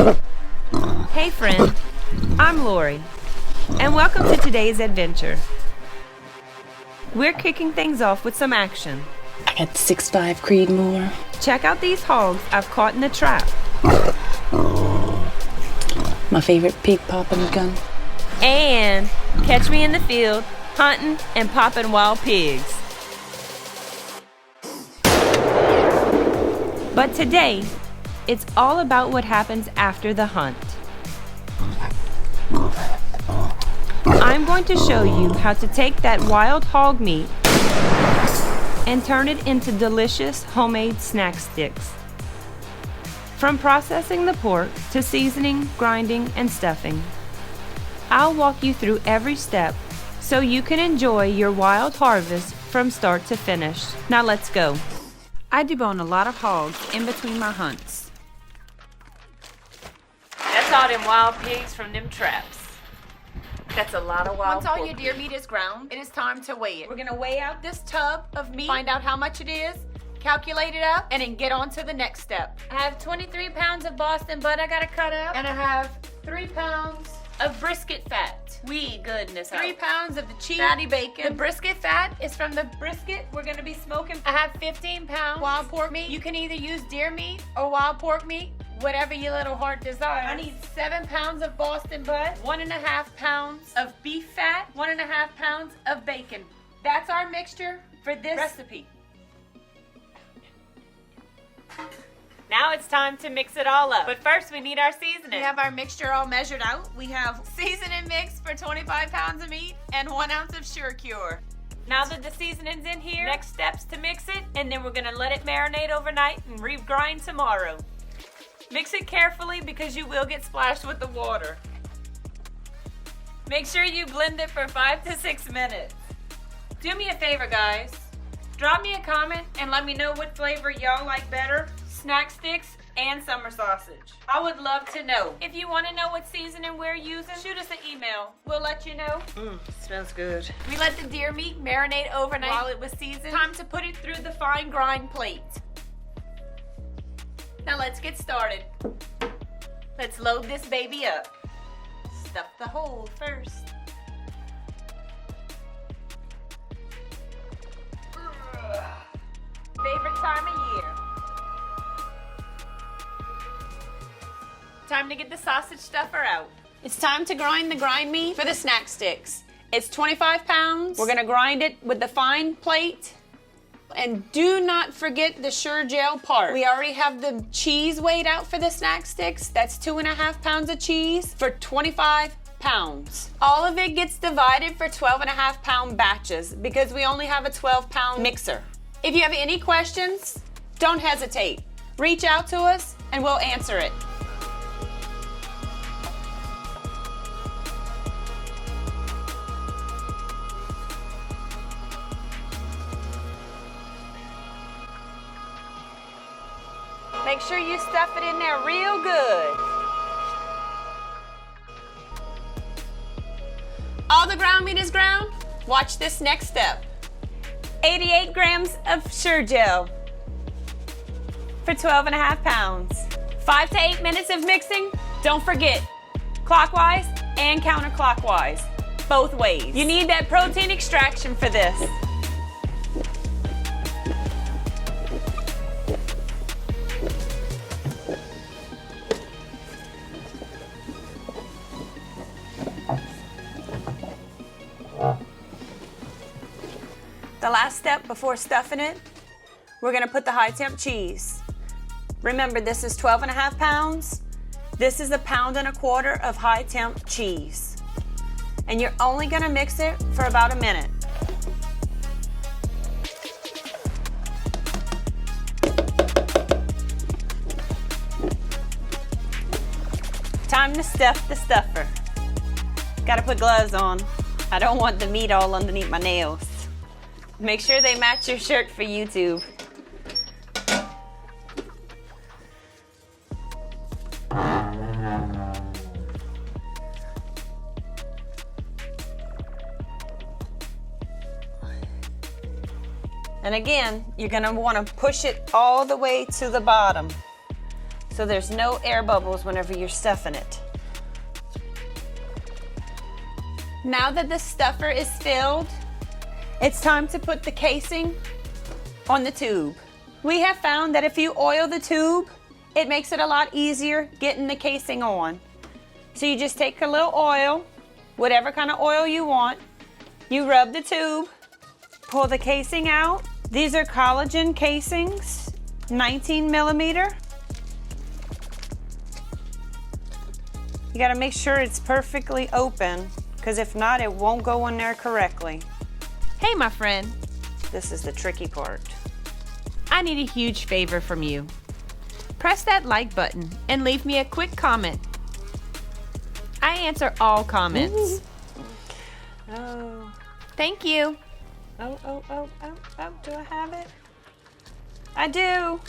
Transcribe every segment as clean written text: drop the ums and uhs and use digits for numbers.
Hey friend, I'm Lori, and welcome to today's adventure. We're kicking things off with some action. I got the 6'5" Creedmoor. Check out these hogs I've caught in the trap. My favorite pig popping gun. And catch me in the field, hunting and popping wild pigs. But today, it's all about what happens after the hunt. I'm going to show you how to take that wild hog meat and turn it into delicious homemade snack sticks. From processing the pork to seasoning, grinding, and stuffing, I'll walk you through every step so you can enjoy your wild harvest from start to finish. Now let's go. I debone a lot of hogs in between my hunts. That's all them wild pigs from them traps. That's a lot of wild Once all pork. your deer meat is ground, it is time to weigh it. We're gonna weigh out This tub of meat, find out how much it is, calculate it up, and then get on to the next step. I have 23 pounds of Boston butt I gotta cut up. And I have 3 pounds, Of brisket fat. We goodness. 3 pounds of the cheap Fatty bacon. The brisket fat is from the Brisket we're gonna be smoking. I have 15 pounds wild pork meat. You can either use deer meat or wild pork meat, whatever your little heart desires. I need 7 pounds of Boston butt, 1.5 pounds of beef fat, 1.5 pounds of bacon. That's our mixture for this recipe. Now it's time to mix it all up. But first we need our seasoning. We have our mixture all measured out. We have seasoning mix for 25 pounds of meat and 1 ounce of Sure Cure. Now that the seasoning's in here, next step's to mix it, and then we're gonna let it marinate overnight and regrind tomorrow. Mix it carefully because you will get splashed with the water. Make sure you blend it for 5 to 6 minutes. Do me a favor, guys. Drop me a comment and let me know what flavor y'all like better, snack sticks and summer sausage. I would love to know. If you want to know what seasoning we're using, shoot us an email. We'll let you know. Smells good. We let the deer meat marinate overnight while it was seasoned. Time to put it through the fine grind plate. Now let's get started. Let's load this baby up. Stuff the hole first. Favorite time of year. Time to get the sausage stuffer out. It's time to grind the grind meat for the snack sticks. It's 25 pounds. We're gonna grind it with the fine plate. And do not forget the Sure Gel part. We already have the cheese weighed out for the snack sticks. That's 2.5 pounds of cheese for 25 pounds. All of it gets divided for 12.5 pound batches because we only have a 12-pound mixer. If you have any questions, don't hesitate. Reach out to us and we'll answer it. Make sure you stuff it in there real good. All the ground meat is ground. Watch this next step. 88 grams of Sure Gel for 12.5 pounds. 5 to 8 minutes of mixing. Don't forget, clockwise and counterclockwise, both ways. You need that protein extraction for this. The last step before stuffing it, we're gonna put the high temp cheese. Remember, this is 12.5 pounds. This is 1.25 pounds of high temp cheese. And you're only gonna mix it for about a minute. Time to stuff the stuffer. Gotta put gloves on. I don't want the meat all underneath my nails. Make sure they match your shirt for YouTube. And again, you're gonna wanna push it all the way to the bottom so there's no air bubbles whenever you're stuffing it. Now that the stuffer is filled, it's time to put the casing on the tube. We have found that if you oil the tube, it makes it a lot easier getting the casing on. So you just take a little oil, whatever kind of oil you want, you rub the tube, pull the casing out. These are collagen casings, 19 millimeter. You gotta make sure it's perfectly open, because if not, it won't go in there correctly. Hey, my friend. This is the tricky part. I need a huge favor from you. Press that like button and leave me a quick comment. I answer all comments. Oh. Thank you. Oh, do I have it? I do.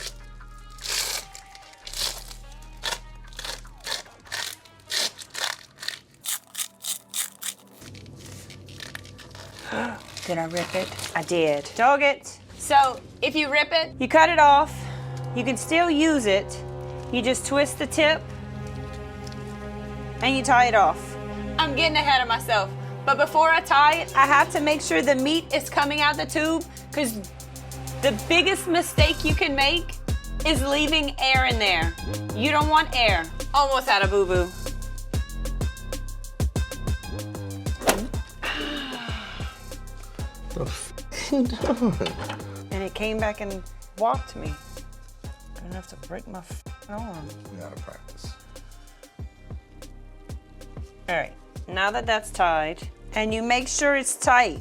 Did I rip it? I did. Dog it. So if you rip it, you cut it off. You can still use it. You just twist the tip and you tie it off. I'm getting ahead of myself. But before I tie it, I have to make sure the meat is coming out the tube, because the biggest mistake you can make is leaving air in there. You don't want air. Almost out of boo-boo. The f you doing? And it came back and walked me. I don't have to break my arm. You gotta practice. All right, now that that's tied, and you make sure it's tight.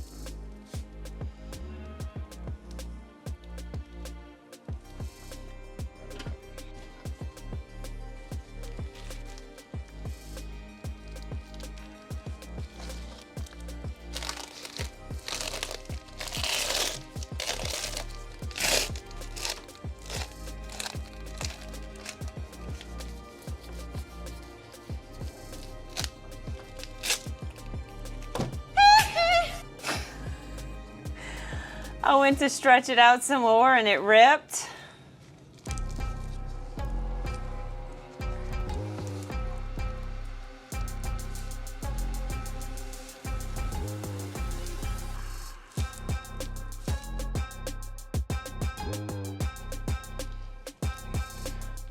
I went to stretch it out some more and it ripped.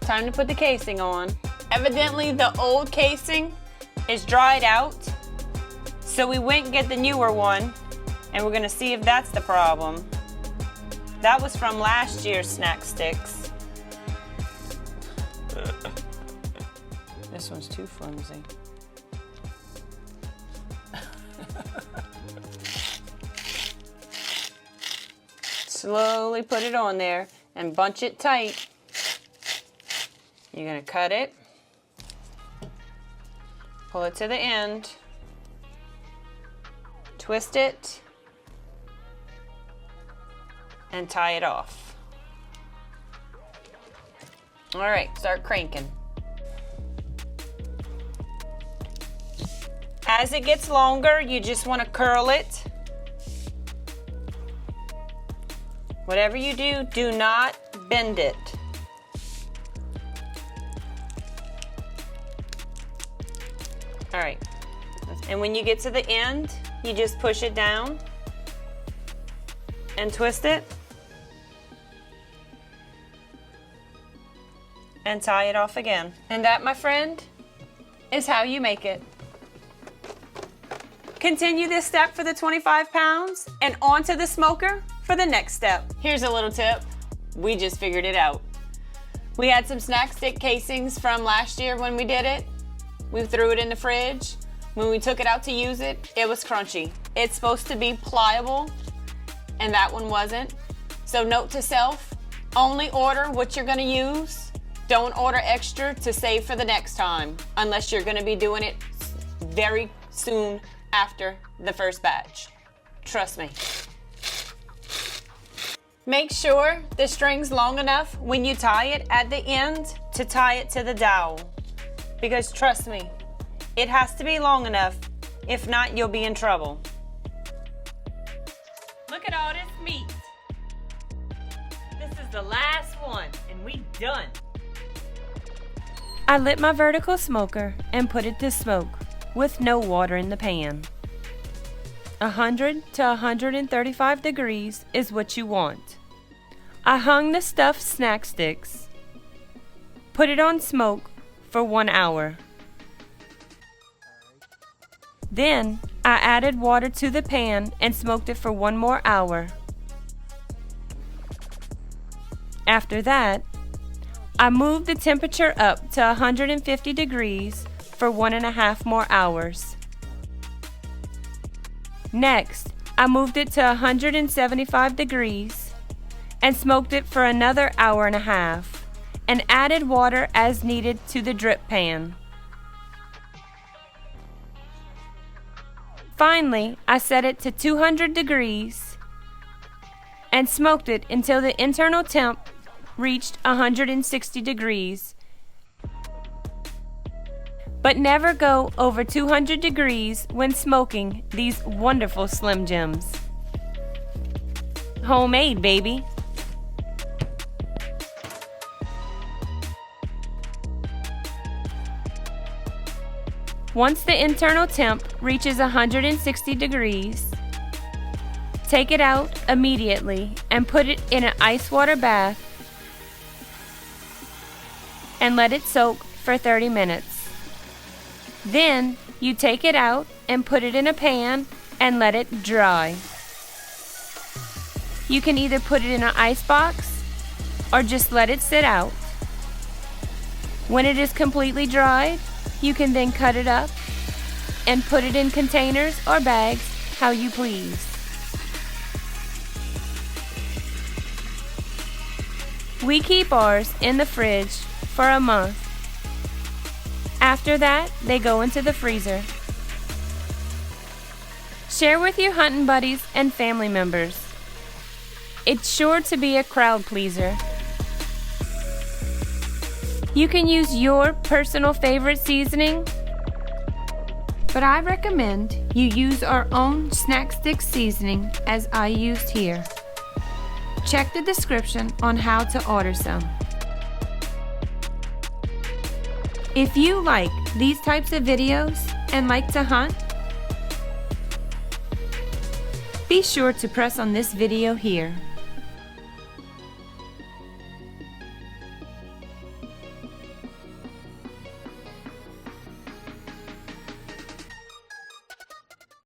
Time to put the casing on. Evidently the old casing is dried out, so we went and get the newer one. And we're gonna see if that's the problem. That was from last year's snack sticks. This one's too flimsy. Slowly put it on there and bunch it tight. You're gonna cut it, pull it to the end, twist it, and tie it off. All right, start cranking. As it gets longer, you just want to curl it. Whatever you do, do not bend it. All right, and when you get to the end, you just push it down and twist it and tie it off again. And that, my friend, is how you make it. Continue this step for the 25 pounds and onto the smoker for the next step. Here's a little tip. We just figured it out. We had some snack stick casings from last year when we did it. We threw it in the fridge. When we took it out to use it, it was crunchy. It's supposed to be pliable, and that one wasn't. So note to self, only order what you're gonna use. Don't order extra to save for the next time, unless you're gonna be doing it very soon after the first batch. Trust me. Make sure the string's long enough when you tie it at the end to tie it to the dowel. Because trust me, it has to be long enough. If not, you'll be in trouble. Look at all this meat. This is the last one, and we done. I lit my vertical smoker and put it to smoke with no water in the pan. 100 to 135 degrees is what you want. I hung the stuffed snack sticks. Put it on smoke for 1 hour. Then I added water to the pan and smoked it for 1 more hour. After that, I moved the temperature up to 150 degrees for 1.5 more hours. Next, I moved it to 175 degrees and smoked it for another 1.5 hours and added water as needed to the drip pan. Finally, I set it to 200 degrees and smoked it until the internal temp reached 160 degrees. But never go over 200 degrees when smoking these wonderful Slim Jims. Homemade, baby. Once the internal temp reaches 160 degrees, take it out immediately and put it in an ice water bath and let it soak for 30 minutes. Then you take it out and put it in a pan and let it dry. You can either put it in an ice box or just let it sit out. When it is completely dried, you can then cut it up and put it in containers or bags, how you please. We keep ours in the fridge for a month. After that, they go into the freezer. Share with your hunting buddies and family members. It's sure to be a crowd pleaser. You can use your personal favorite seasoning, but I recommend you use our own snack stick seasoning as I used here. Check the description on how to order some. If you like these types of videos and like to hunt, be sure to press on this video here.